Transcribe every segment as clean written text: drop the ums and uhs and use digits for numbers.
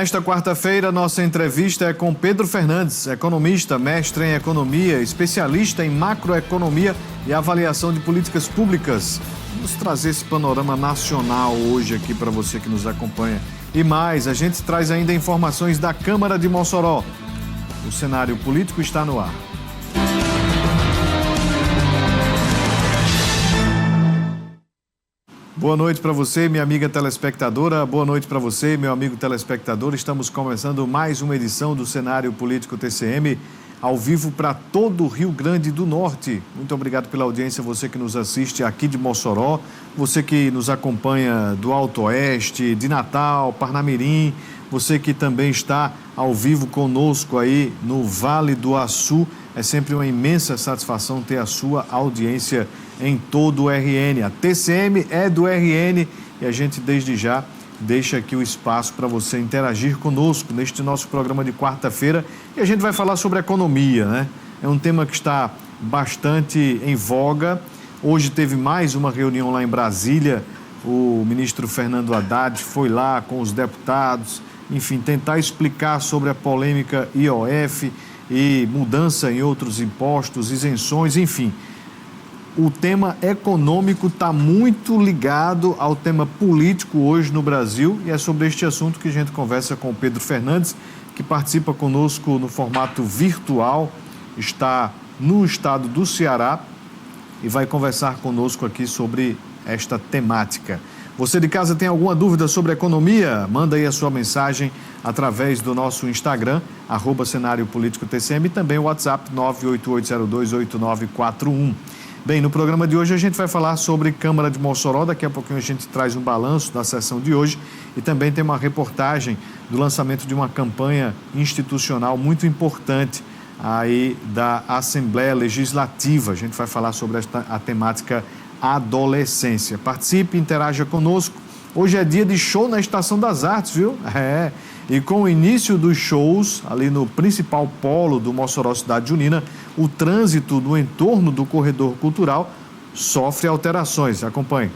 Nesta quarta-feira, nossa entrevista é com Pedro Fernandes, economista, mestre em economia, especialista em macroeconomia e avaliação de políticas públicas. Vamos trazer esse panorama nacional hoje aqui para você que nos acompanha. E mais, a gente traz ainda informações da Câmara de Mossoró. O cenário político está no ar. Boa noite para você, minha amiga telespectadora. Boa noite para você, meu amigo telespectador. Estamos começando mais uma edição do Cenário Político TCM, ao vivo para todo o Rio Grande do Norte. Muito obrigado pela audiência, você que nos assiste aqui de Mossoró, você que nos acompanha do Alto Oeste, de Natal, Parnamirim, você que também está ao vivo conosco aí no Vale do Açu. É sempre uma imensa satisfação ter a sua audiência em todo o RN. A TCM é do RN e a gente desde já deixa aqui o espaço para você interagir conosco neste nosso programa de quarta-feira. E a gente vai falar sobre economia, né? É um tema que está bastante em voga. Hoje teve mais uma reunião lá em Brasília. O ministro Fernando Haddad foi lá com os deputados, enfim, tentar explicar sobre a polêmica IOF e mudança em outros impostos, isenções, enfim. O tema econômico está muito ligado ao tema político hoje no Brasil e é sobre este assunto que a gente conversa com o Pedro Fernandes, que participa conosco no formato virtual, está no estado do Ceará e vai conversar conosco aqui sobre esta temática. Você de casa tem alguma dúvida sobre economia? Manda aí a sua mensagem através do nosso Instagram, @Cenário Político TCM, e também o WhatsApp 988028941. Bem, no programa de hoje a gente vai falar sobre Câmara de Mossoró. Daqui a pouquinho a gente traz um balanço da sessão de hoje e também tem uma reportagem do lançamento de uma campanha institucional muito importante aí da Assembleia Legislativa. A gente vai falar sobre a temática adolescência. Participe, interaja conosco. Hoje é dia de show na Estação das Artes, viu? E com o início dos shows, ali no principal polo do Mossoró Cidade Junina, o trânsito no entorno do corredor cultural sofre alterações. Acompanhe.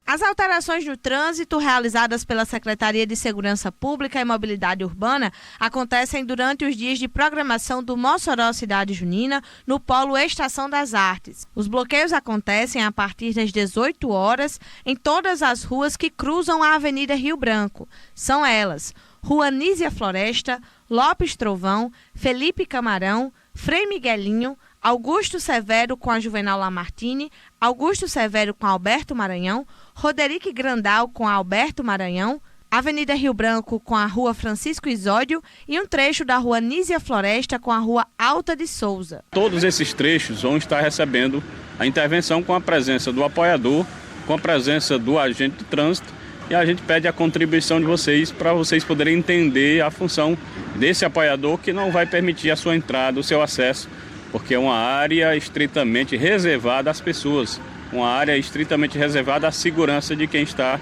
As alterações no trânsito realizadas pela Secretaria de Segurança Pública e Mobilidade Urbana acontecem durante os dias de programação do Mossoró Cidade Junina no Polo Estação das Artes. Os bloqueios acontecem a partir das 18 horas em todas as ruas que cruzam a Avenida Rio Branco. São elas: Rua Nísia Floresta, Lopes Trovão, Felipe Camarão, Frei Miguelinho, Augusto Severo com a Juvenal Lamartine, Augusto Severo com Alberto Maranhão, Roderick Grandal com a Alberto Maranhão, Avenida Rio Branco com a Rua Francisco Isódio e um trecho da Rua Nísia Floresta com a Rua Alta de Souza. Todos esses trechos vão estar recebendo a intervenção com a presença do apoiador, com a presença do agente de trânsito, e a gente pede a contribuição de vocês para vocês poderem entender a função desse apoiador, que não vai permitir a sua entrada, o seu acesso, porque é uma área estritamente reservada às pessoas, uma área estritamente reservada à segurança de quem está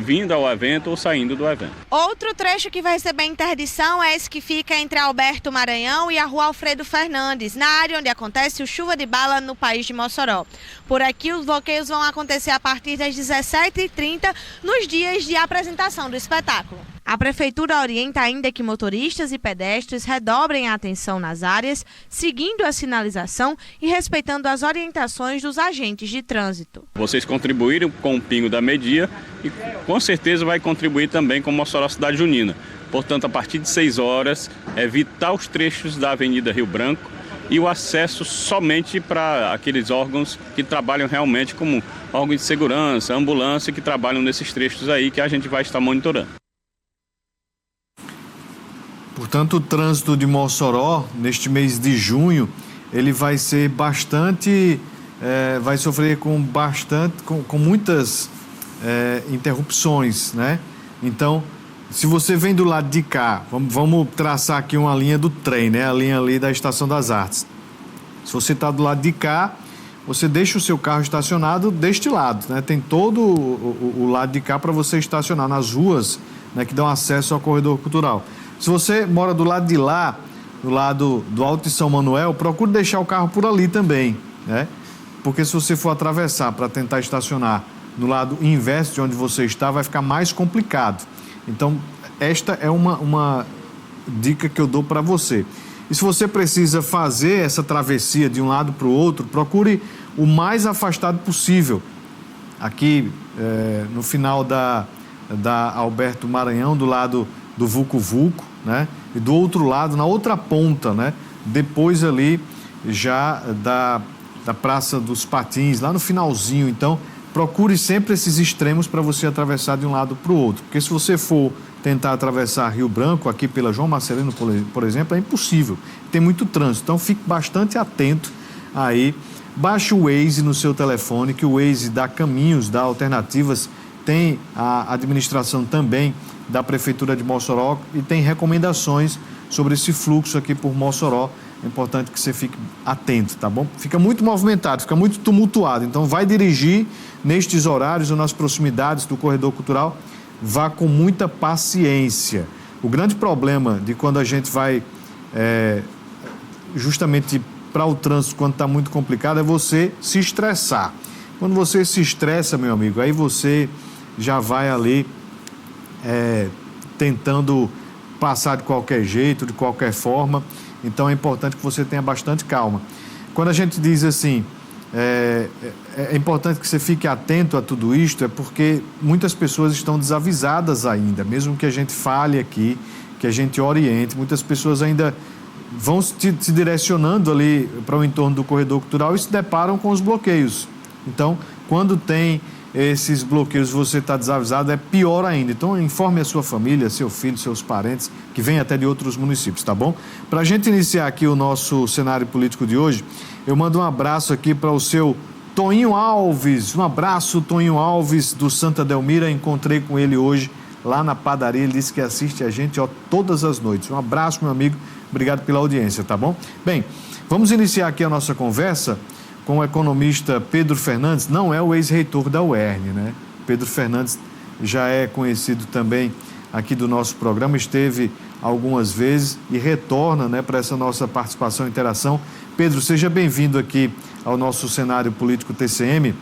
vindo ao evento ou saindo do evento. Outro trecho que vai receber interdição é esse que fica entre Alberto Maranhão e a Rua Alfredo Fernandes, na área onde acontece o Chuva de Bala no País de Mossoró. Por aqui os bloqueios vão acontecer a partir das 17h30 nos dias de apresentação do espetáculo. A Prefeitura orienta ainda que motoristas e pedestres redobrem a atenção nas áreas, seguindo a sinalização e respeitando as orientações dos agentes de trânsito. Vocês contribuíram com o Pingo da Media e com certeza vai contribuir também com o Mossoró Cidade Junina. Portanto, a partir de 6 horas, evitar os trechos da Avenida Rio Branco e o acesso somente para aqueles órgãos que trabalham realmente como órgãos de segurança, ambulância, que trabalham nesses trechos aí que a gente vai estar monitorando. Portanto, o trânsito de Mossoró, neste mês de junho, ele vai ser bastante, vai sofrer com muitas interrupções, né? Então, se você vem do lado de cá, vamos traçar aqui uma linha do trem, né? A linha ali da Estação das Artes. Se você está do lado de cá, você deixa o seu carro estacionado deste lado, né? Tem todo o lado de cá para você estacionar nas ruas, né, que dão acesso ao corredor cultural. Se você mora do lado de lá, do lado do Alto de São Manuel, procure deixar o carro por ali também, né? Porque se você for atravessar para tentar estacionar no lado inverso de onde você está, vai ficar mais complicado. Então, esta é uma dica que eu dou para você. E se você precisa fazer essa travessia de um lado para o outro, procure o mais afastado possível. Aqui, no final da Alberto Maranhão, do lado do Vucu Vucu, né? E do outro lado, na outra ponta, né? Depois ali, já da Praça dos Patins, lá no finalzinho. Então, procure sempre esses extremos para você atravessar de um lado para o outro. Porque se você for tentar atravessar Rio Branco, aqui pela João Marcelino, por exemplo, é impossível. Tem muito trânsito. Então, fique bastante atento aí. Baixe o Waze no seu telefone, que o Waze dá caminhos, dá alternativas. Tem a administração também da Prefeitura de Mossoró e tem recomendações sobre esse fluxo aqui por Mossoró. É importante que você fique atento, tá bom? Fica muito movimentado, fica muito tumultuado. Então, vai dirigir nestes horários ou nas proximidades do corredor cultural, vá com muita paciência. O grande problema de quando a gente vai justamente para o trânsito, quando está muito complicado, é você se estressar. Quando você se estressa, meu amigo, aí você já vai ali tentando passar de qualquer jeito, de qualquer forma. Então, é importante que você tenha bastante calma. Quando a gente diz assim, é importante que você fique atento a tudo isto, é porque muitas pessoas estão desavisadas ainda, mesmo que a gente fale aqui, que a gente oriente, muitas pessoas ainda vão se direcionando ali para o entorno do corredor cultural e se deparam com os bloqueios. Então, quando tem esses bloqueios, você está desavisado, é pior ainda. Então, informe a sua família, seu filho, seus parentes, que vêm até de outros municípios, tá bom? Para a gente iniciar aqui o nosso cenário político de hoje, eu mando um abraço aqui para o seu Toninho Alves. Um abraço, Toninho Alves, do Santa Delmira. Encontrei com ele hoje lá na padaria. Ele disse que assiste a gente todas as noites. Um abraço, meu amigo. Obrigado pela audiência, tá bom? Bem, vamos iniciar aqui a nossa conversa com o economista Pedro Fernandes. Não é o ex-reitor da UERN, né? Pedro Fernandes já é conhecido também aqui do nosso programa, esteve algumas vezes e retorna, né, para essa nossa participação e interação. Pedro, seja bem-vindo aqui ao nosso cenário político TCM.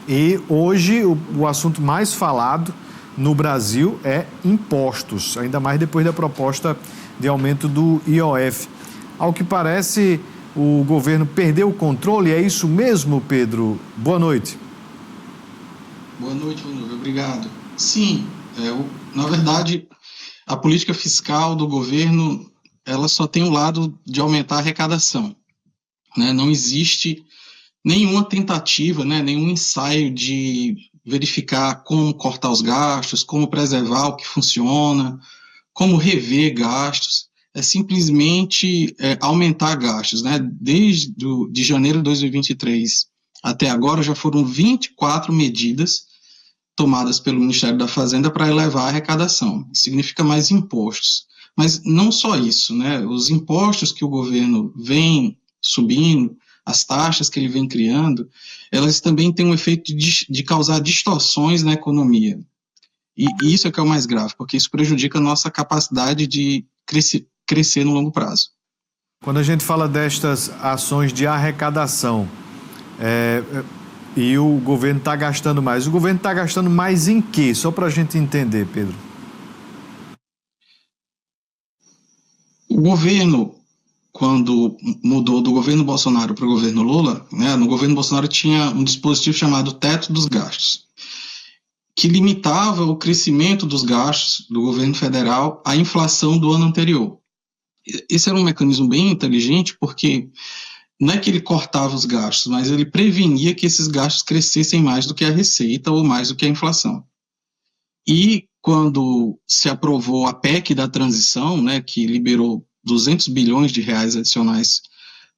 E hoje o assunto mais falado no Brasil é impostos, ainda mais depois da proposta de aumento do IOF. Ao que parece, o governo perdeu o controle, é isso mesmo, Pedro? Boa noite. Boa noite, obrigado. Sim, na verdade, a política fiscal do governo, ela só tem o lado de aumentar a arrecadação, né? Não existe nenhuma tentativa, né, nenhum ensaio de verificar como cortar os gastos, como preservar o que funciona, como rever gastos. É simplesmente aumentar gastos, né? Desde de janeiro de 2023 até agora já foram 24 medidas tomadas pelo Ministério da Fazenda para elevar a arrecadação. Isso significa mais impostos. Mas não só isso, né? Os impostos que o governo vem subindo, as taxas que ele vem criando, elas também têm um efeito de causar distorções na economia. E isso é que é o mais grave, porque isso prejudica a nossa capacidade de crescer no longo prazo. Quando a gente fala destas ações de arrecadação, e o governo está gastando mais, o governo está gastando mais em quê? Só para a gente entender, Pedro. O governo, quando mudou do governo Bolsonaro para o governo Lula, né, no governo Bolsonaro tinha um dispositivo chamado Teto dos Gastos, que limitava o crescimento dos gastos do governo federal à inflação do ano anterior. Esse era um mecanismo bem inteligente, porque não é que ele cortava os gastos, mas ele prevenia que esses gastos crescessem mais do que a receita ou mais do que a inflação. E quando se aprovou a PEC da transição, né, que liberou 200 bilhões de reais adicionais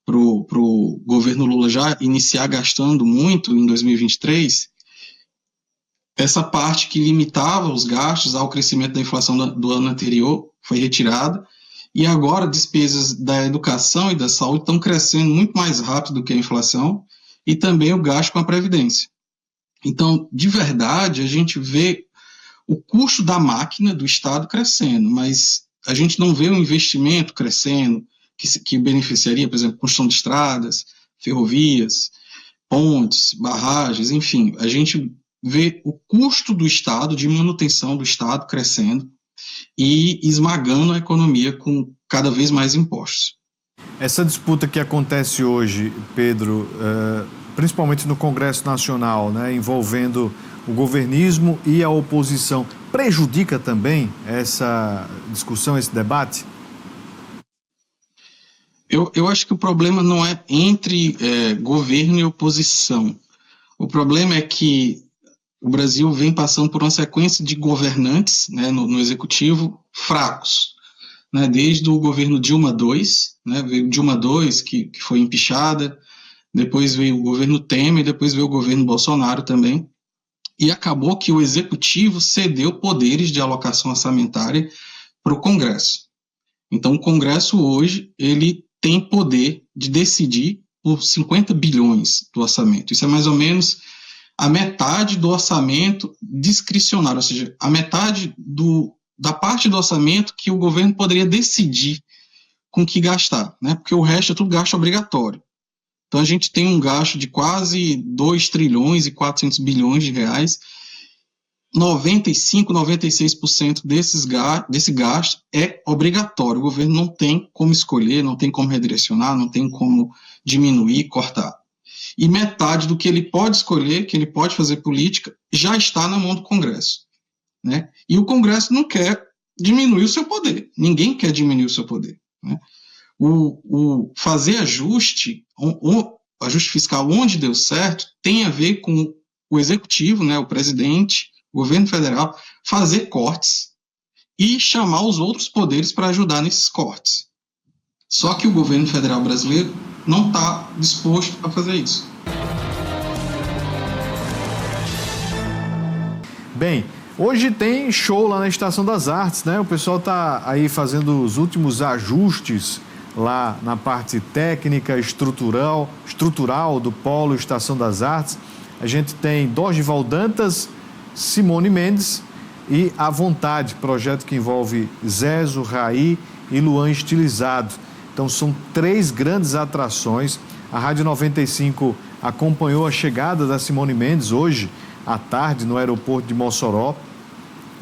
para o governo Lula já iniciar gastando muito em 2023, essa parte que limitava os gastos ao crescimento da inflação do ano anterior foi retirada, e agora despesas da educação e da saúde estão crescendo muito mais rápido do que a inflação, e também o gasto com a Previdência. Então, de verdade, a gente vê o custo da máquina do Estado crescendo, mas a gente não vê o investimento crescendo, que beneficiaria, por exemplo, construção de estradas, ferrovias, pontes, barragens, enfim, a gente vê o custo do Estado, de manutenção do Estado crescendo e esmagando a economia com cada vez mais impostos. Essa disputa que acontece hoje, Pedro, principalmente no Congresso Nacional, né, envolvendo o governismo e a oposição, prejudica também essa discussão, esse debate? Eu acho que o problema não é entre governo e oposição. O problema é que o Brasil vem passando por uma sequência de governantes, né, no executivo fracos, né, desde o governo Dilma II, né, veio Dilma II, que foi empichada, depois veio o governo Temer, depois veio o governo Bolsonaro também, e acabou que o executivo cedeu poderes de alocação orçamentária para o Congresso. Então, o Congresso hoje, ele tem poder de decidir por 50 bilhões do orçamento. Isso é mais ou menos a metade do orçamento discricionário, ou seja, a metade da parte do orçamento que o governo poderia decidir com que gastar, né? Porque o resto é tudo gasto obrigatório. Então, a gente tem um gasto de quase 2 trilhões e 400 bilhões de reais. 95%, 96% desse gasto é obrigatório. O governo não tem como escolher, não tem como redirecionar, não tem como diminuir, cortar. E metade do que ele pode escolher, que ele pode fazer política, já está na mão do Congresso, né? E o Congresso não quer diminuir o seu poder. Ninguém quer diminuir o seu poder, né? O fazer ajuste fiscal onde deu certo, tem a ver com o executivo, né, o presidente, o governo federal, fazer cortes e chamar os outros poderes para ajudar nesses cortes. Só que o governo federal brasileiro não está disposto a fazer isso. Bem, hoje tem show lá na Estação das Artes, né? O pessoal está aí fazendo os últimos ajustes lá na parte técnica, estrutural do Polo Estação das Artes. A gente tem Dorival Dantas, Simone Mendes e A Vontade, projeto que envolve Zezo, Raí e Luan Estilizado. Então são 3 grandes atrações. A Rádio 95 acompanhou a chegada da Simone Mendes hoje à tarde no aeroporto de Mossoró.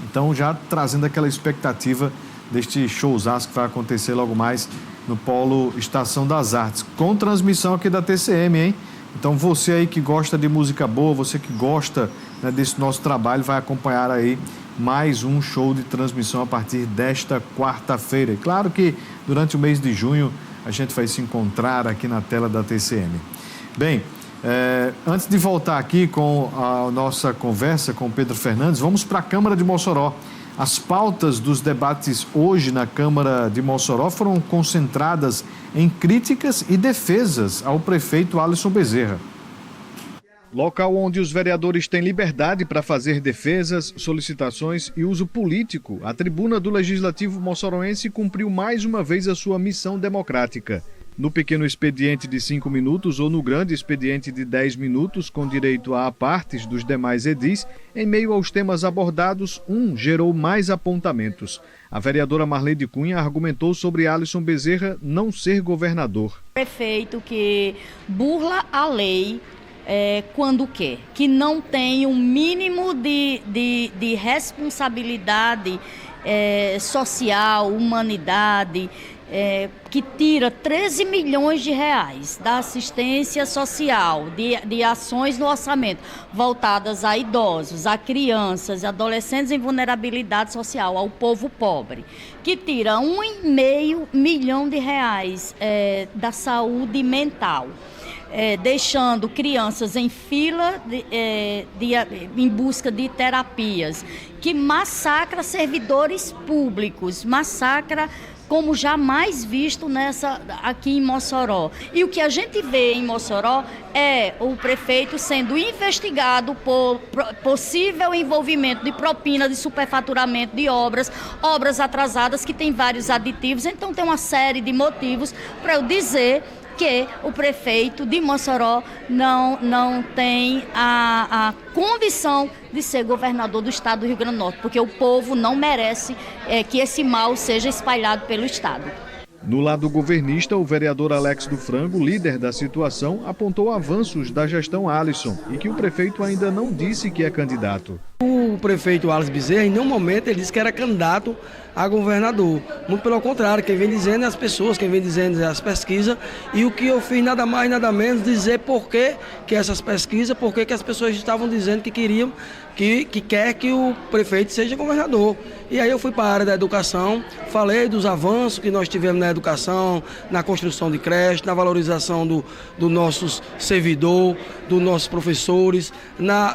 Então já trazendo aquela expectativa deste showzaço que vai acontecer logo mais no Polo Estação das Artes, com transmissão aqui da TCM, hein? Então você aí que gosta de música boa, você que gosta, né, desse nosso trabalho, vai acompanhar aí mais um show de transmissão a partir desta quarta-feira. E claro que durante o mês de junho a gente vai se encontrar aqui na tela da TCM. Bem, antes de voltar aqui com a nossa conversa com Pedro Fernandes, vamos para a Câmara de Mossoró. As pautas dos debates hoje na Câmara de Mossoró foram concentradas em críticas e defesas ao prefeito Alisson Bezerra. Local onde os vereadores têm liberdade para fazer defesas, solicitações e uso político, a tribuna do Legislativo moçoroense cumpriu mais uma vez a sua missão democrática. No pequeno expediente de 5 minutos ou no grande expediente de 10 minutos, com direito a apartes dos demais edis, em meio aos temas abordados, gerou mais apontamentos. A vereadora Marlene Cunha argumentou sobre Alisson Bezerra não ser governador. Prefeito que burla a lei quando quer, que não tem um mínimo de responsabilidade social, humanidade, que tira 13 milhões de reais da assistência social, de ações no orçamento, voltadas a idosos, a crianças, adolescentes em vulnerabilidade social, ao povo pobre, que tira 1,5 milhão de reais da saúde mental. Deixando crianças em fila em busca de terapias, que massacra servidores públicos, massacra como jamais visto aqui em Mossoró. E o que a gente vê em Mossoró é o prefeito sendo investigado por possível envolvimento de propina, de superfaturamento de obras atrasadas que tem vários aditivos. Então tem uma série de motivos para eu dizer que o prefeito de Mossoró não tem a condição de ser governador do estado do Rio Grande do Norte, porque o povo não merece que esse mal seja espalhado pelo estado. No lado governista, o vereador Alex do Frango, líder da situação, apontou avanços da gestão Alisson e que o prefeito ainda não disse que é candidato. O prefeito Alisson Bezerra, em nenhum momento, ele disse que era candidato a governador. Muito pelo contrário, quem vem dizendo é as pessoas, quem vem dizendo é as pesquisas. E o que eu fiz nada mais, nada menos, dizer por que essas pesquisas, por que as pessoas estavam dizendo que queriam, que quer que o prefeito seja governador. E aí eu fui para a área da educação, falei dos avanços que nós tivemos na educação, na construção de creche, na valorização do nossos servidor, dos nossos professores,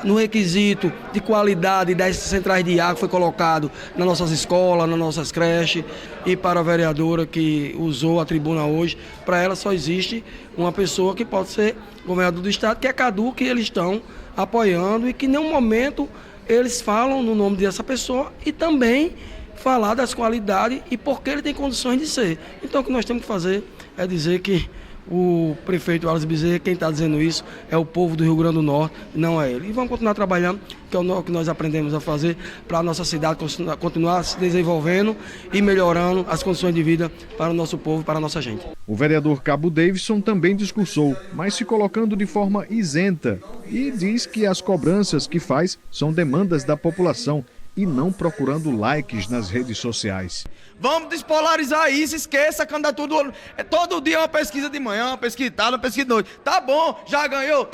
no requisito de qualidade das centrais de água que foi colocado nas nossas escolas, nas nossas creches. E para a vereadora que usou a tribuna hoje, para ela só existe uma pessoa que pode ser governador do estado, que é Cadu, que eles estão apoiando e que em nenhum momento eles falam no nome dessa pessoa e também falar das qualidades e por que ele tem condições de ser. Então o que nós temos que fazer é dizer que o prefeito Alisson Bezerra, quem está dizendo isso é o povo do Rio Grande do Norte, não é ele. E vamos continuar trabalhando, que é o que nós aprendemos a fazer para a nossa cidade continuar se desenvolvendo e melhorando as condições de vida para o nosso povo e para a nossa gente. O vereador Cabo Davidson também discursou, mas se colocando de forma isenta e diz que as cobranças que faz são demandas da população e não procurando likes nas redes sociais. Vamos despolarizar isso, esqueça a candidatura do outro. Todo dia é uma pesquisa de manhã, uma pesquisa de tarde, uma pesquisa de noite. Tá bom, já ganhou,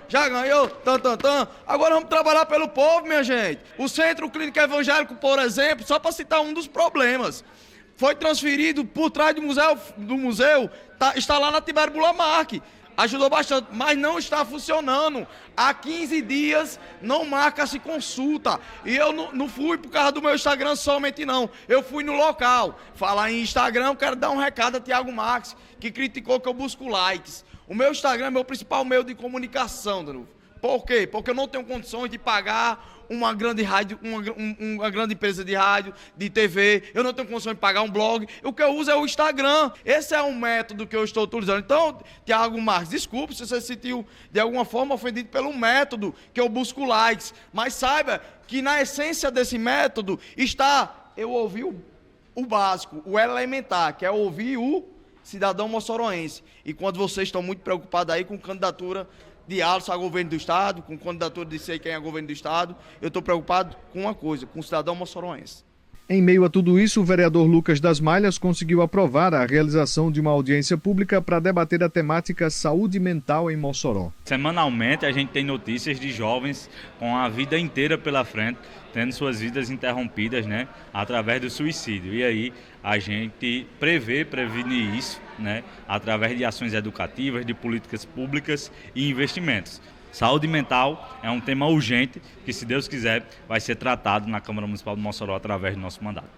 já ganhou, Agora vamos trabalhar pelo povo, minha gente. O Centro Clínico Evangélico, por exemplo, só para citar um dos problemas, foi transferido por trás do museu, está lá na Tibério Bulamarque. Ajudou bastante, mas não está funcionando. Há 15 dias não marca-se consulta. E eu não fui por causa do meu Instagram somente, não. Eu fui no local. Falar em Instagram, eu quero dar um recado a Tiago Marques, que criticou que eu busco likes. O meu Instagram é meu principal meio de comunicação, Danilo. Por quê? Porque eu não tenho condições de pagar uma grande rádio, uma grande empresa de rádio, de TV, eu não tenho condições de pagar um blog, o que eu uso é o Instagram. Esse é um método que eu estou utilizando. Então, Tiago Marques, desculpe se você se sentiu de alguma forma ofendido pelo método que eu busco likes, mas saiba que na essência desse método está eu ouvir o básico, o elementar, que é ouvir o cidadão moçoroense. E quando vocês estão muito preocupados aí com candidatura de Alisson a governo do estado, com candidatura de sei quem é governo do estado, eu estou preocupado com uma coisa, com o cidadão moçoroense. Em meio a tudo isso, o vereador Lucas das Malhas conseguiu aprovar a realização de uma audiência pública para debater a temática saúde mental em Mossoró. Semanalmente a gente tem notícias de jovens com a vida inteira pela frente, tendo suas vidas interrompidas, né, através do suicídio. E aí a gente prevenir isso, né, através de ações educativas, de políticas públicas e investimentos. Saúde mental é um tema urgente que, se Deus quiser, vai ser tratado na Câmara Municipal de Mossoró através do nosso mandato.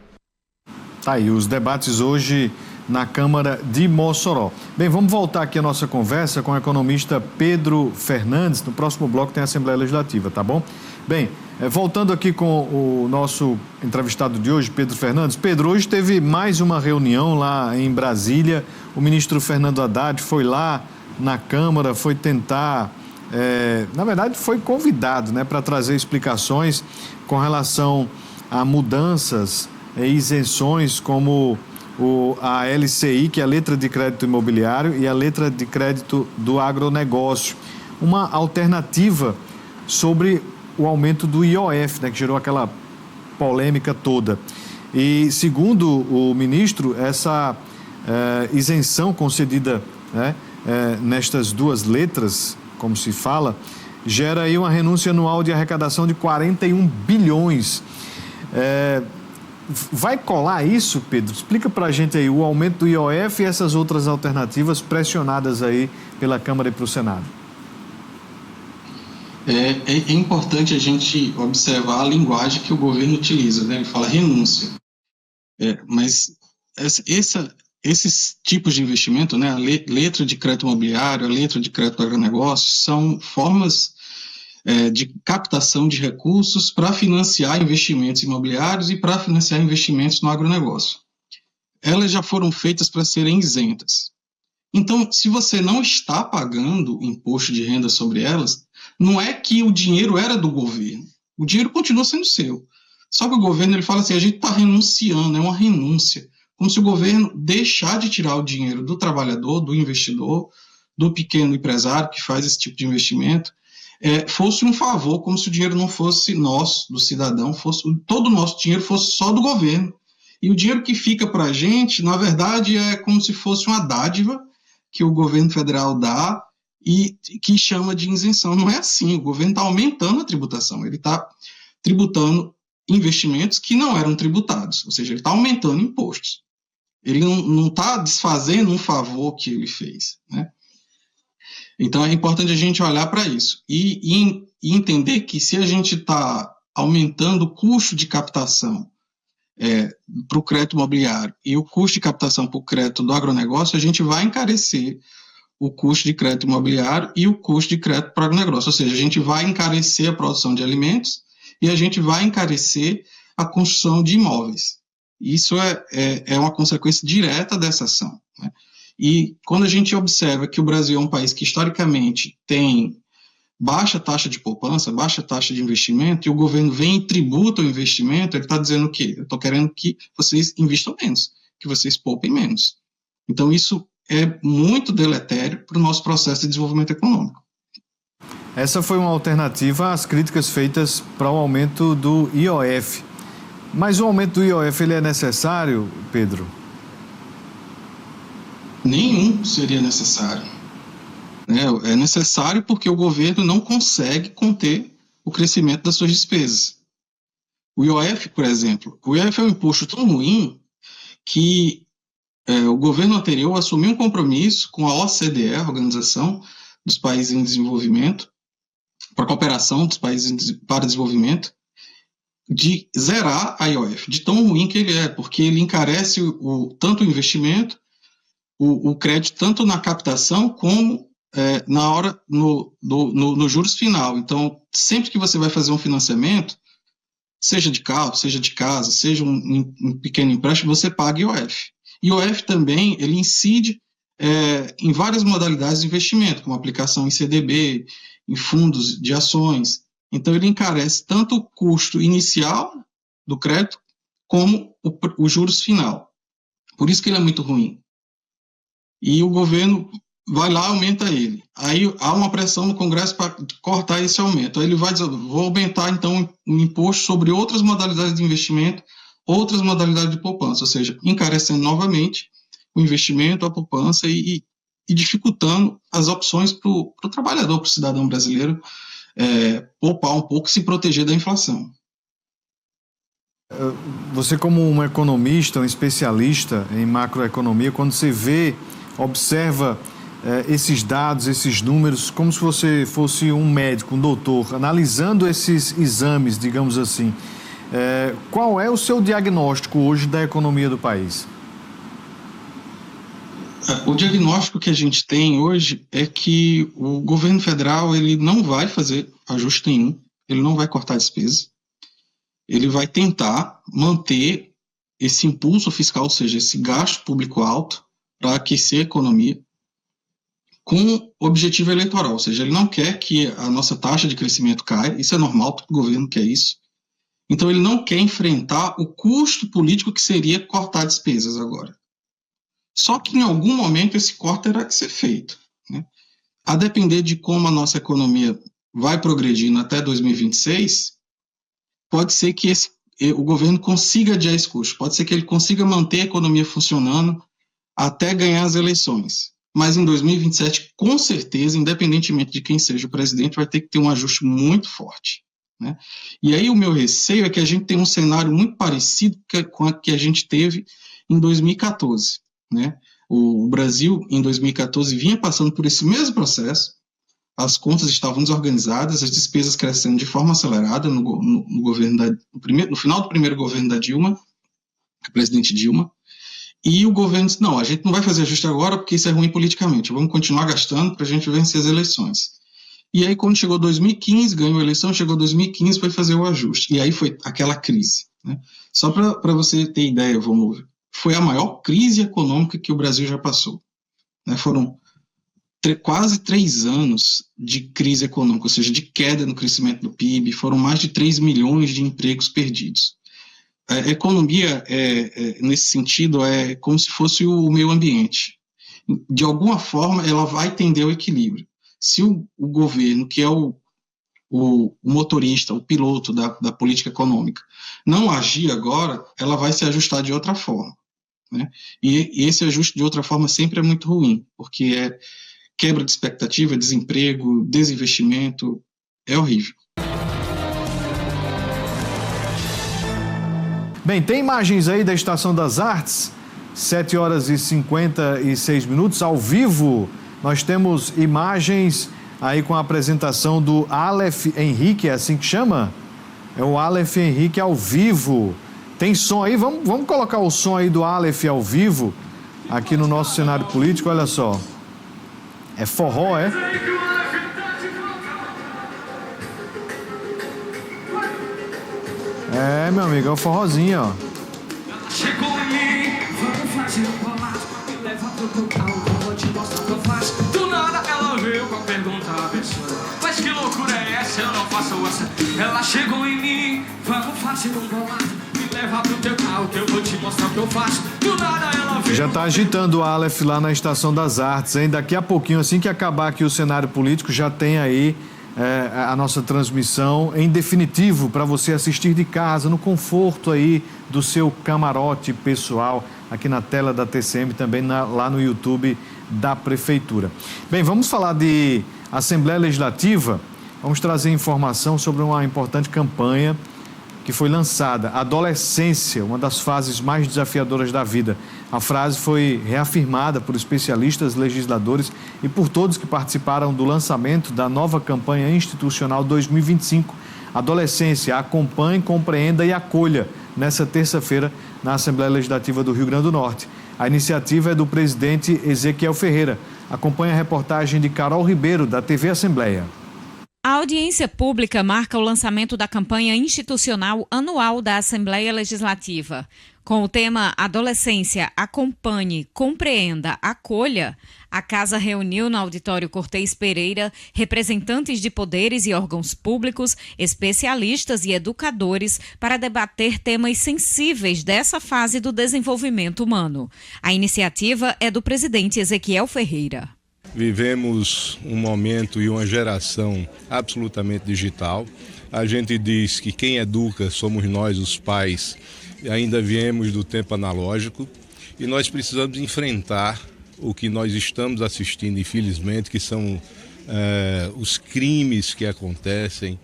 Tá aí os debates hoje na Câmara de Mossoró. Bem, vamos voltar aqui a nossa conversa com o economista Pedro Fernandes. No próximo bloco tem a Assembleia Legislativa, tá bom? Bem, voltando aqui com o nosso entrevistado de hoje, Pedro Fernandes. Pedro, hoje teve mais uma reunião lá em Brasília. O ministro Fernando Haddad foi lá na Câmara, foi tentar... na verdade, foi convidado, né, para trazer explicações com relação a mudanças e isenções como a LCI, que é a letra de crédito imobiliário, e a letra de crédito do agronegócio. Uma alternativa sobre o aumento do IOF, né, que gerou aquela polêmica toda. E, segundo o ministro, essa isenção concedida, né, nestas duas letras, como se fala, gera aí uma renúncia anual de arrecadação de 41 bilhões. Vai colar isso, Pedro? Explica para a gente aí o aumento do IOF e essas outras alternativas pressionadas aí pela Câmara e para o Senado. É importante a gente observar a linguagem que o governo utiliza, né? Ele fala renúncia. Mas esses tipos de investimento, né, a letra de crédito imobiliário, a letra de crédito agronegócio, são formas de captação de recursos para financiar investimentos imobiliários e para financiar investimentos no agronegócio. Elas já foram feitas para serem isentas. Então, se você não está pagando imposto de renda sobre elas, não é que o dinheiro era do governo. O dinheiro continua sendo seu. Só que o governo ele fala assim, a gente está renunciando, é uma renúncia. como se o governo deixar de tirar o dinheiro do trabalhador, do investidor, do pequeno empresário que faz esse tipo de investimento, fosse um favor, como se o dinheiro não fosse nosso, do cidadão, todo o nosso dinheiro fosse só do governo. E o dinheiro que fica para a gente, na verdade, é como se fosse uma dádiva que o governo federal dá e que chama de isenção. Não é assim, o governo está aumentando a tributação, ele está tributando investimentos que não eram tributados, ou seja, ele está aumentando impostos. Ele não está desfazendo um favor que ele fez, né? Então é importante a gente olhar para isso e entender que se a gente está aumentando o custo de captação para o crédito imobiliário e o custo de captação para o crédito do agronegócio, a gente vai encarecer o custo de crédito imobiliário e o custo de crédito para o agronegócio, ou seja, a gente vai encarecer a produção de alimentos e a gente vai encarecer a construção de imóveis. Isso é uma consequência direta dessa ação, né? E quando a gente observa que o Brasil é um país que historicamente tem baixa taxa de poupança, baixa taxa de investimento, e o governo vem e tributa o investimento, ele está dizendo o quê? Eu estou querendo que vocês investam menos, que vocês poupem menos. Então isso é muito deletério para o nosso processo de desenvolvimento econômico. Essa foi uma alternativa às críticas feitas para o aumento do IOF. Mas o aumento do IOF ele é necessário, Pedro? Nenhum seria necessário. É necessário porque o governo não consegue conter o crescimento das suas despesas. O IOF, por exemplo, o IOF é um imposto tão ruim que o governo anterior assumiu um compromisso com a OCDE, a Organização dos Países em Desenvolvimento, para a cooperação dos países para desenvolvimento, de zerar a IOF, de tão ruim que ele é, porque ele encarece tanto o investimento, o crédito, tanto na captação como na hora no juros final. Então, sempre que você vai fazer um financiamento, seja de carro, seja de casa, seja um pequeno empréstimo, você paga IOF. IOF também, ele incide em várias modalidades de investimento, como aplicação em CDB, em fundos de ações. Então, ele encarece tanto o custo inicial do crédito, como o juros final. Por isso que ele é muito ruim. E o governo vai lá e aumenta ele. Aí há uma pressão no Congresso para cortar esse aumento. Aí ele vai dizer, vou aumentar então o imposto sobre outras modalidades de investimento, outras modalidades de poupança, ou seja, encarecendo novamente o investimento, a poupança e dificultando as opções para o trabalhador, para o cidadão brasileiro poupar um pouco e se proteger da inflação. Você, como um economista, um especialista em macroeconomia, quando você observa esses dados, esses números, como se você fosse um médico, um doutor, analisando esses exames, digamos assim, qual é o seu diagnóstico hoje da economia do país? O diagnóstico que a gente tem hoje é que o governo federal ele não vai fazer ajuste nenhum, ele não vai cortar despesas, ele vai tentar manter esse impulso fiscal, ou seja, esse gasto público alto para aquecer a economia, com objetivo eleitoral, ou seja, ele não quer que a nossa taxa de crescimento caia, isso é normal, todo governo quer isso. Então ele não quer enfrentar o custo político que seria cortar despesas agora. Só que em algum momento esse corte terá que ser feito, né? A depender de como a nossa economia vai progredindo até 2026, pode ser que o governo consiga adiar esse custo, pode ser que ele consiga manter a economia funcionando até ganhar as eleições. Mas em 2027, com certeza, independentemente de quem seja o presidente, vai ter que ter um ajuste muito forte, né? E aí o meu receio é que a gente tem um cenário muito parecido com o que a gente teve em 2014, né? O Brasil, em 2014, vinha passando por esse mesmo processo, as contas estavam desorganizadas, as despesas crescendo de forma acelerada no governo no final do primeiro governo da Dilma, a presidente Dilma, e o governo disse, não, a gente não vai fazer ajuste agora porque isso é ruim politicamente, vamos continuar gastando para a gente vencer as eleições. E aí quando chegou 2015, ganhou a eleição, chegou 2015, foi fazer o ajuste, e aí foi aquela crise, né? Só para você ter ideia, foi a maior crise econômica que o Brasil já passou, né? Foram quase 3 anos de crise econômica, ou seja, de queda no crescimento do PIB, foram mais de 3 milhões de empregos perdidos. A economia, nesse sentido, é como se fosse o meio ambiente. De alguma forma, ela vai tender ao equilíbrio. Se o governo, que é o motorista, o piloto da política econômica, não agir agora, ela vai se ajustar de outra forma, né? E esse ajuste de outra forma sempre é muito ruim, porque é quebra de expectativa, desemprego, desinvestimento, é horrível. Bem, tem imagens aí da Estação das Artes, 7 horas e 56 minutos, ao vivo. Nós temos imagens aí com a apresentação do Aleph Henrique, é assim que chama? É o Aleph Henrique ao vivo. Tem som aí? Vamos colocar o som aí do Aleph ao vivo aqui no nosso cenário político, olha só. É forró, é? É, meu amigo, é o forrozinho, ó. Chegou em mim, vamos fazer um bolado, me leva pro teu carro, vou te mostrar o que eu faço. Do nada ela veio com a pergunta absurda, mas que loucura é essa, eu não faço essa. Ela chegou em mim, vamos fazer um bolado, me leva pro teu carro, que eu vou te mostrar o que eu faço. Do nada ela veio... Já tá agitando o Aleph lá na Estação das Artes, hein? Daqui a pouquinho, assim que acabar aqui o cenário político, já tem aí a nossa transmissão em definitivo para você assistir de casa, no conforto aí do seu camarote pessoal, aqui na tela da TCM, também lá no YouTube da Prefeitura. Bem, vamos falar de Assembleia Legislativa, vamos trazer informação sobre uma importante campanha que foi lançada, Adolescência, uma das fases mais desafiadoras da vida. A frase foi reafirmada por especialistas, legisladores e por todos que participaram do lançamento da nova campanha institucional 2025. Adolescência, acompanhe, compreenda e acolha, nessa terça-feira, na Assembleia Legislativa do Rio Grande do Norte. A iniciativa é do presidente Ezequiel Ferreira. Acompanhe a reportagem de Carol Ribeiro, da TV Assembleia. A audiência pública marca o lançamento da campanha institucional anual da Assembleia Legislativa. Com o tema Adolescência, Acompanhe, Compreenda, Acolha, a Casa reuniu no Auditório Cortês Pereira representantes de poderes e órgãos públicos, especialistas e educadores para debater temas sensíveis dessa fase do desenvolvimento humano. A iniciativa é do presidente Ezequiel Ferreira. Vivemos um momento e uma geração absolutamente digital. A gente diz que quem educa somos nós, os pais. Ainda viemos do tempo analógico e nós precisamos enfrentar o que nós estamos assistindo, infelizmente, que são os crimes que acontecem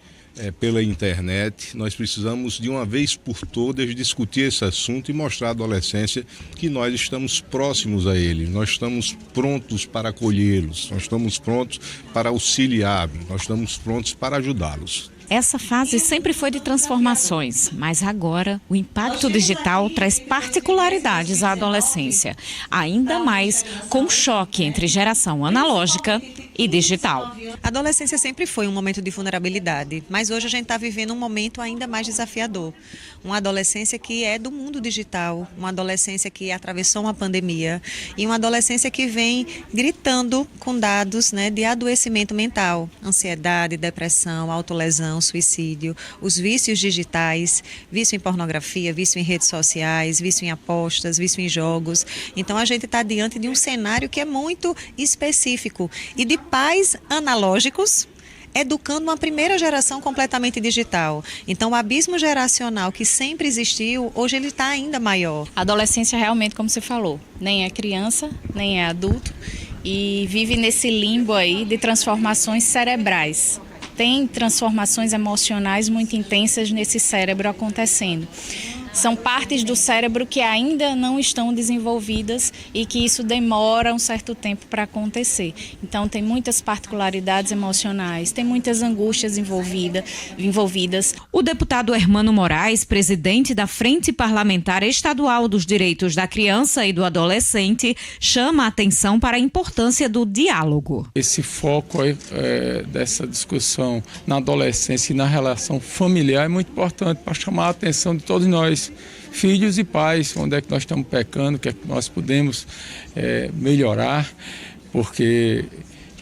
pela internet. Nós precisamos, de uma vez por todas, discutir esse assunto e mostrar à adolescência que nós estamos próximos a eles, nós estamos prontos para acolhê-los, nós estamos prontos para auxiliá-los, nós estamos prontos para ajudá-los. Essa fase sempre foi de transformações, mas agora o impacto digital traz particularidades à adolescência, ainda mais com o choque entre geração analógica e digital. A adolescência sempre foi um momento de vulnerabilidade, mas hoje a gente está vivendo um momento ainda mais desafiador. Uma adolescência que é do mundo digital, uma adolescência que atravessou uma pandemia e uma adolescência que vem gritando com dados, de adoecimento mental, ansiedade, depressão, autolesão, suicídio, os vícios digitais, vício em pornografia, vício em redes sociais, vício em apostas, vício em jogos. Então a gente está diante de um cenário que é muito específico e de pais analógicos educando uma primeira geração completamente digital. Então o abismo geracional que sempre existiu, hoje ele está ainda maior. A adolescência realmente, como você falou, nem é criança, nem é adulto e vive nesse limbo aí de transformações cerebrais. Tem transformações emocionais muito intensas nesse cérebro acontecendo. São partes do cérebro que ainda não estão desenvolvidas e que isso demora um certo tempo para acontecer. Então tem muitas particularidades emocionais, tem muitas angústias envolvidas. O deputado Hermano Moraes, presidente da Frente Parlamentar Estadual dos Direitos da Criança e do Adolescente, chama a atenção para a importância do diálogo. Esse foco dessa discussão na adolescência e na relação familiar é muito importante para chamar a atenção de todos nós, filhos e pais, onde é que nós estamos pecando, o que é que nós podemos melhorar, porque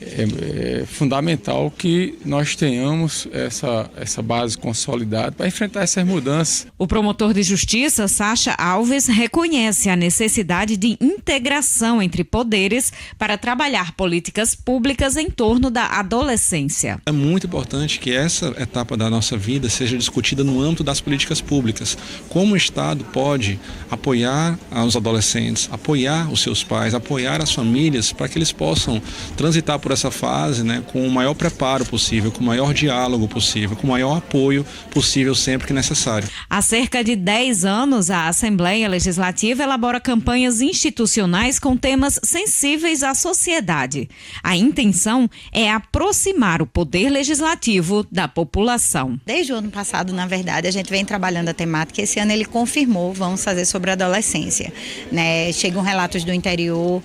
é fundamental que nós tenhamos essa base consolidada para enfrentar essas mudanças. O promotor de justiça, Sacha Alves, reconhece a necessidade de integração entre poderes para trabalhar políticas públicas em torno da adolescência. É muito importante que essa etapa da nossa vida seja discutida no âmbito das políticas públicas. Como o Estado pode apoiar os adolescentes, apoiar os seus pais, apoiar as famílias para que eles possam transitar por essa fase, né, com o maior preparo possível, com o maior diálogo possível, com o maior apoio possível sempre que necessário. Há cerca de 10 anos, a Assembleia Legislativa elabora campanhas institucionais com temas sensíveis à sociedade. A intenção é aproximar o poder legislativo da população. Desde o ano passado, na verdade, a gente vem trabalhando a temática. Esse ano ele confirmou, vamos fazer sobre a adolescência, né? Chegam relatos do interior,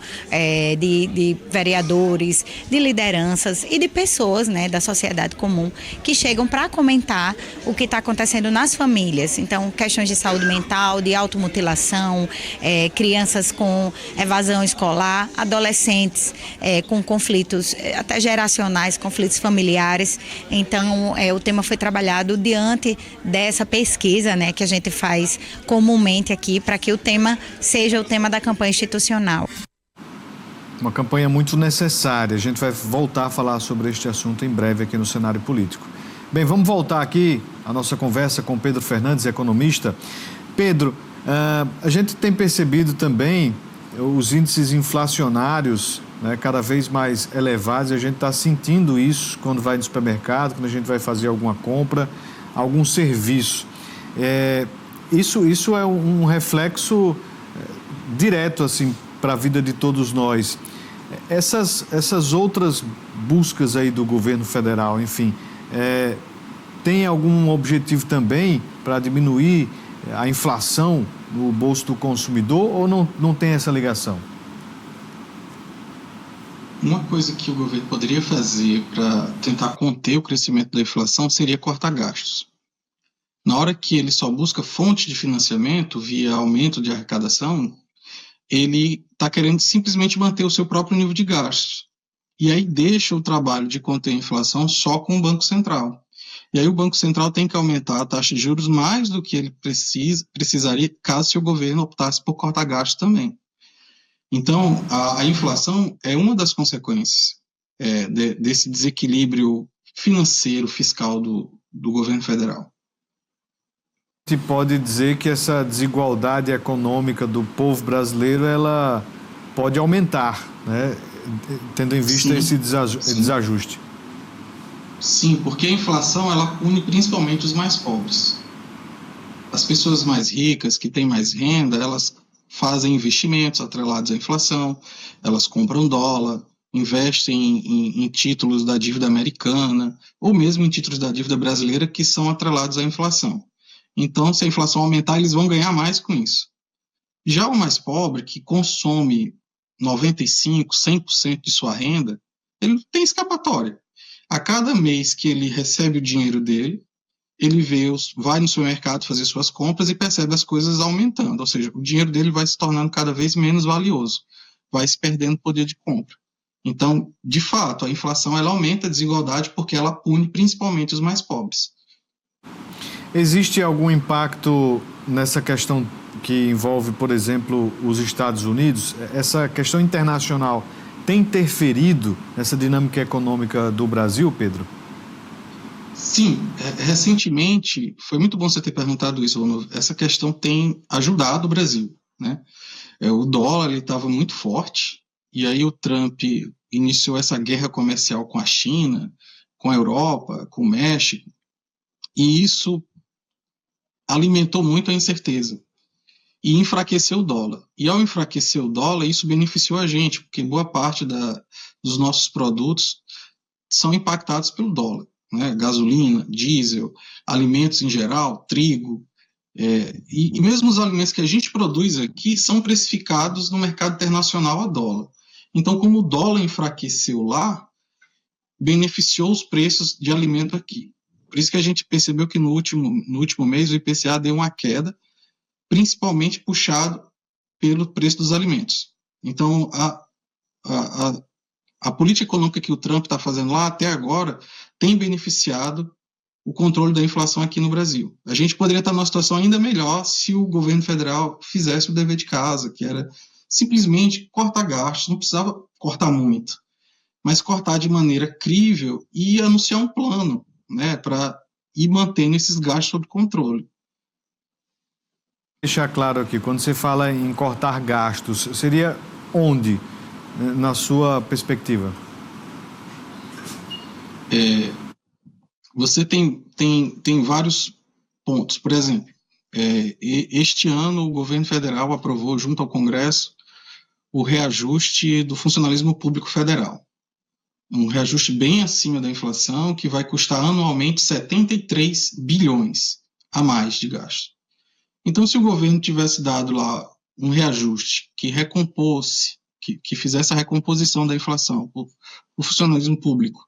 de vereadores, de lideranças e de pessoas, né, da sociedade comum que chegam para comentar o que está acontecendo nas famílias. Então, questões de saúde mental, de automutilação, crianças com evasão escolar, adolescentes com conflitos até geracionais, conflitos familiares. Então, o tema foi trabalhado diante dessa pesquisa, né, que a gente faz comumente aqui para que o tema seja o tema da campanha institucional. Uma campanha muito necessária. A gente vai voltar a falar sobre este assunto em breve aqui no cenário político. Bem, vamos voltar aqui a nossa conversa com Pedro Fernandes, economista. Pedro, a gente tem percebido também os índices inflacionários, né, cada vez mais elevados, e a gente está sentindo isso quando vai no supermercado, quando a gente vai fazer alguma compra, algum serviço. Isso é um reflexo direto, assim, para a vida de todos nós. Essas outras buscas aí do governo federal, enfim, tem algum objetivo também para diminuir a inflação no bolso do consumidor ou não tem essa ligação? Uma coisa que o governo poderia fazer para tentar conter o crescimento da inflação seria cortar gastos. Na hora que ele só busca fonte de financiamento via aumento de arrecadação, ele está querendo simplesmente manter o seu próprio nível de gastos. E aí deixa o trabalho de conter a inflação só com o Banco Central. E aí o Banco Central tem que aumentar a taxa de juros mais do que ele precisaria caso o governo optasse por cortar gastos também. Então, a inflação é uma das consequências desse desequilíbrio financeiro, fiscal do governo federal. Se pode dizer que essa desigualdade econômica do povo brasileiro, ela pode aumentar, né? Tendo em vista esse desajuste. Sim, porque a inflação ela pune principalmente os mais pobres. As pessoas mais ricas, que têm mais renda, elas fazem investimentos atrelados à inflação, elas compram dólar, investem em títulos da dívida americana, ou mesmo em títulos da dívida brasileira que são atrelados à inflação. Então, se a inflação aumentar, eles vão ganhar mais com isso. Já o mais pobre, que consome 95%, 100% de sua renda, ele tem escapatória. A cada mês que ele recebe o dinheiro dele, ele vai no supermercado fazer suas compras e percebe as coisas aumentando. Ou seja, o dinheiro dele vai se tornando cada vez menos valioso, vai se perdendo poder de compra. Então, de fato, a inflação ela aumenta a desigualdade porque ela pune principalmente os mais pobres. Existe algum impacto nessa questão que envolve, por exemplo, os Estados Unidos? Essa questão internacional tem interferido nessa dinâmica econômica do Brasil, Pedro? Sim, recentemente, foi muito bom você ter perguntado isso, essa questão tem ajudado o Brasil, né? O dólar estava muito forte, e aí o Trump iniciou essa guerra comercial com a China, com a Europa, com o México, e isso alimentou muito a incerteza e enfraqueceu o dólar. E ao enfraquecer o dólar, isso beneficiou a gente, porque boa parte dos nossos produtos são impactados pelo dólar, né? Gasolina, diesel, alimentos em geral, trigo, e mesmo os alimentos que a gente produz aqui são precificados no mercado internacional a dólar. Então, como o dólar enfraqueceu lá, beneficiou os preços de alimento aqui. Por isso que a gente percebeu que no último mês o IPCA deu uma queda, principalmente puxado pelo preço dos alimentos. Então, A política econômica que o Trump está fazendo lá até agora tem beneficiado o controle da inflação aqui no Brasil. A gente poderia estar numa situação ainda melhor se o governo federal fizesse o dever de casa, que era simplesmente cortar gastos, não precisava cortar muito, mas cortar de maneira crível e anunciar um plano, né, para ir mantendo esses gastos sob controle. Deixar claro aqui, quando você fala em cortar gastos, seria onde, na sua perspectiva? Você tem vários pontos. Por exemplo, este ano o governo federal aprovou, junto ao Congresso, o reajuste do funcionalismo público federal. Um reajuste bem acima da inflação, que vai custar anualmente 73 bilhões a mais de gasto. Então, se o governo tivesse dado lá um reajuste que recompôsse, que fizesse a recomposição da inflação, o funcionalismo público,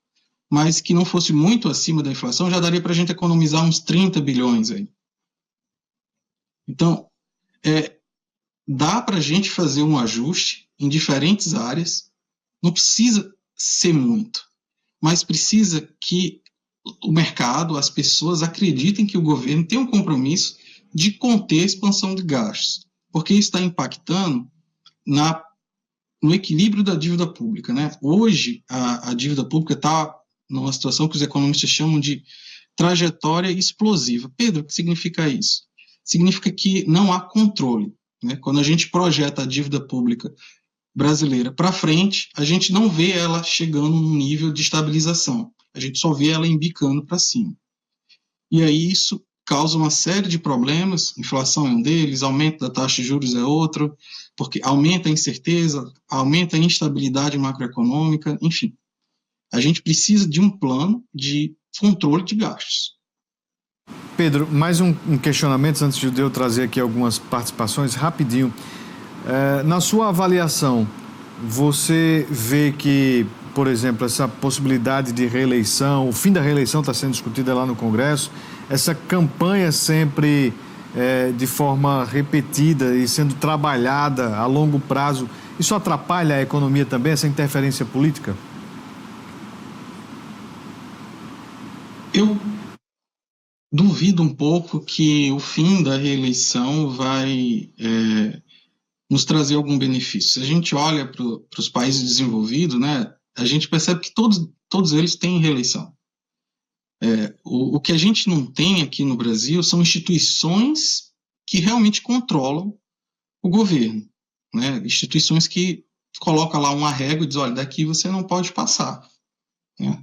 mas que não fosse muito acima da inflação, já daria para a gente economizar uns 30 bilhões aí. Então, dá para a gente fazer um ajuste em diferentes áreas, não precisa ser muito, mas precisa que o mercado, as pessoas acreditem que o governo tem um compromisso de conter a expansão de gastos, porque isso está impactando no equilíbrio da dívida pública, né? Hoje, a dívida pública está numa situação que os economistas chamam de trajetória explosiva. Pedro, o que significa isso? Significa que não há controle, né? Quando a gente projeta a dívida pública brasileira para frente, a gente não vê ela chegando num nível de estabilização, a gente só vê ela embicando para cima. E aí isso causa uma série de problemas, inflação é um deles, aumento da taxa de juros é outro, porque aumenta a incerteza, aumenta a instabilidade macroeconômica, enfim. A gente precisa de um plano de controle de gastos. Pedro, mais um questionamento antes de eu trazer aqui algumas participações, rapidinho. Na sua avaliação, você vê que, por exemplo, essa possibilidade de reeleição, o fim da reeleição está sendo discutida lá no Congresso, essa campanha sempre de forma repetida e sendo trabalhada a longo prazo, isso atrapalha a economia também, essa interferência política? Eu duvido um pouco que o fim da reeleição vai nos trazer algum benefício. Se a gente olha para os países desenvolvidos, né, a gente percebe que todos eles têm reeleição. O que a gente não tem aqui no Brasil são instituições que realmente controlam o governo, né? Instituições que colocam lá uma régua e dizem, olha, daqui você não pode passar, né?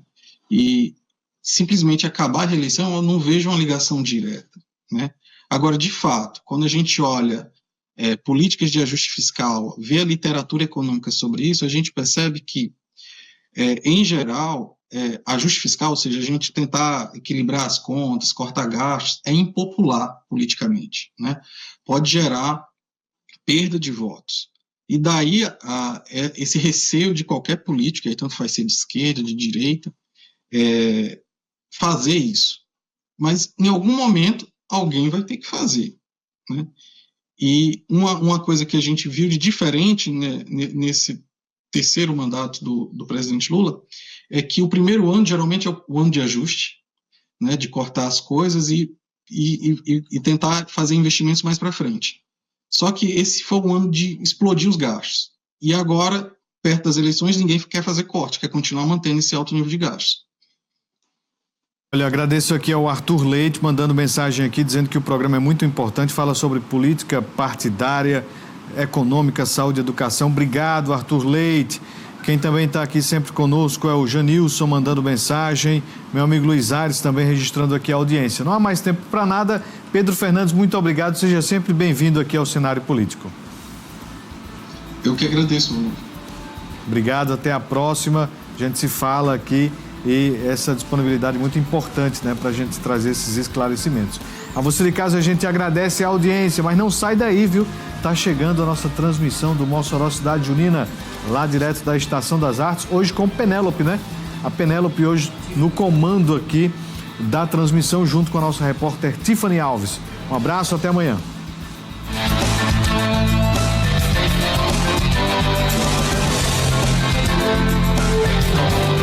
E simplesmente acabar a reeleição, eu não vejo uma ligação direta, né? Agora, de fato, quando a gente olha políticas de ajuste fiscal, vê a literatura econômica sobre isso, a gente percebe que, em geral, ajuste fiscal, ou seja, a gente tentar equilibrar as contas, cortar gastos, é impopular politicamente, né? Pode gerar perda de votos. E daí esse receio de qualquer político, aí tanto faz ser de esquerda, de direita, fazer isso. Mas, em algum momento, alguém vai ter que fazer, né? E uma coisa que a gente viu de diferente, né, nesse terceiro mandato do presidente Lula é que o primeiro ano geralmente é o ano de ajuste, né, de cortar as coisas e tentar fazer investimentos mais para frente. Só que esse foi o ano de explodir os gastos. E agora, perto das eleições, ninguém quer fazer corte, quer continuar mantendo esse alto nível de gastos. Olha, agradeço aqui ao Arthur Leite, mandando mensagem aqui, dizendo que o programa é muito importante, fala sobre política partidária, econômica, saúde e educação. Obrigado, Arthur Leite. Quem também está aqui sempre conosco é o Janilson, mandando mensagem. Meu amigo Luiz Aires também registrando aqui a audiência. Não há mais tempo para nada. Pedro Fernandes, muito obrigado. Seja sempre bem-vindo aqui ao cenário político. Eu que agradeço. Obrigado, até a próxima. A gente se fala aqui. E essa disponibilidade muito importante, né, para a gente trazer esses esclarecimentos. A você de casa, a gente agradece a audiência, mas não sai daí, viu? Está chegando a nossa transmissão do Mossoró Cidade Junina, lá direto da Estação das Artes, hoje com Penélope, né? A Penélope hoje no comando aqui da transmissão, junto com a nossa repórter Tiffany Alves. Um abraço, até amanhã. Música